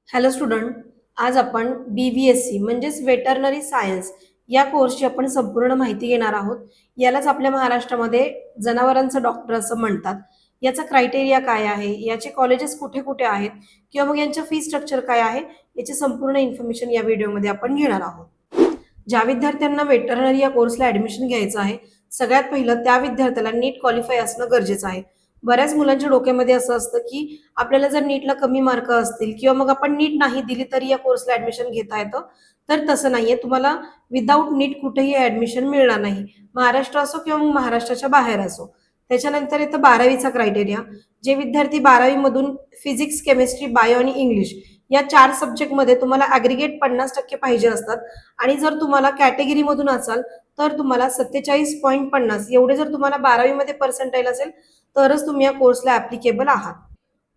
Hello student, आज आपण BVSC म्हणजेच वेटरनरी सायन्स या कोर्सची आपण संपूर्ण माहिती घेणार आहोत. यालाच आपल्या महाराष्ट्रामध्ये जनावरांचं डॉक्टर असं म्हणतात. याचा क्रायटेरिया काय आहे, याचे कॉलेजेस कुठे कुठे आहेत किंवा मग यांचं फी स्ट्रक्चर काय आहे, याची संपूर्ण इन्फॉर्मेशन या व्हिडिओमध्ये आपण घेणार आहोत. ज्या विद्यार्थ्यांना वेटरनरी या कोर्सला ऍडमिशन घ्यायचं आहे, सगळ्यात पहिलं त्या विद्यार्थ्याला नीट क्वालिफाय असणं गरजेचं आहे. बऱ्याच मुलांच्या डोक्यामध्ये असं असतं की आपल्याला जर नीटला कमी मार्क असतील किंवा मग आपण नीट नाही दिली तरी या कोर्सला ऍडमिशन घेता येतं. तर तसं नाहीये, तुम्हाला विदाऊट नीट कुठेही ऍडमिशन मिळणार नाही, महाराष्ट्र असो किंवा मग महाराष्ट्राच्या बाहेर असो. त्याच्यानंतर येतं 12वीचा क्रायटेरिया. जे विद्यार्थी 12वी मधून फिजिक्स, केमिस्ट्री, बायो आणि इंग्लिश या 4 सब्जेक्टमध्ये तुम्हाला ॲग्रीगेट 50% पाहिजे असतात आणि जर तुम्हाला कॅटेगरी मधून असाल तर तुम्हाला 47.50 एवढे जर तुम्हाला 12वी मध्ये पर्सेंटाईल असेल तरच तुम्ही या कोर्सला ऍप्लिकेबल आहात.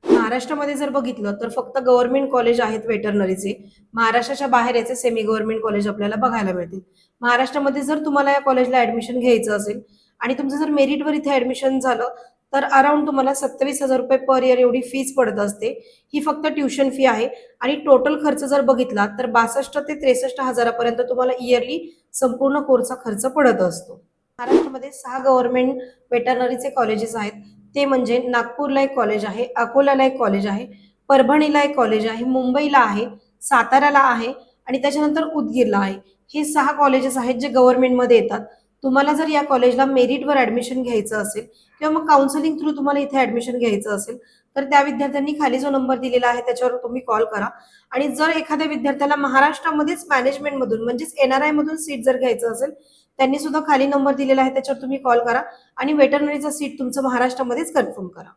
महाराष्ट्रामध्ये जर बघितलं तर फक्त गव्हर्नमेंट कॉलेज आहेत वेटरनरीचे. महाराष्ट्राच्या बाहेर याचे सेमी गव्हर्नमेंट कॉलेज आपल्याला बघायला मिळतील. महाराष्ट्रामध्ये जर तुम्हाला या कॉलेजला ऍडमिशन घ्यायचं असेल आणि तुमचं जर मेरिटवर इथे ऍडमिशन झालं तर अराउंड तुम्हाला 27,000 रुपये पर इयर एवढी फीस पडत असते. ही फक्त ट्युशन फी आहे आणि टोटल खर्च जर बघितला तर 62 ते 63 हजारापर्यंत तुम्हाला इयरली संपूर्ण कोर्सचा खर्च पडत असतो. महाराष्ट्रामध्ये 6 गव्हर्नमेंट वेटरनरीचे कॉलेजेस आहेत. ते म्हणजे नागपूरला एक कॉलेज आहे, अकोल्याला एक कॉलेज आहे, परभणीला एक कॉलेज आहे, मुंबईला आहे, साताऱ्याला आहे आणि त्याच्यानंतर उदगीरला आहे. हे 6 कॉलेजेस आहेत जे गव्हर्नमेंटमध्ये येतात. तुम्हाला जर या कॉलेजला मेरिटवर ऍडमिशन घ्यायचं असेल किंवा मग काउन्सिलिंग थ्रू तुम्हाला इथे ऍडमिशन घ्यायचं असेल तर त्या विद्यार्थ्यांनी खाली जो नंबर दिलेला आहे त्याच्यावर तुम्ही कॉल करा. आणि जर एखाद्या विद्यार्थ्याला महाराष्ट्रामध्येच मॅनेजमेंटमधून म्हणजेच NRI मधून सीट जर घ्यायचं असेल त्यांनी सुद्धा खाली नंबर दिलेला आहे त्याच्यावर तुम्ही कॉल करा आणि वेटरनरीचा सीट तुमचं महाराष्ट्रामध्येच कन्फर्म करा.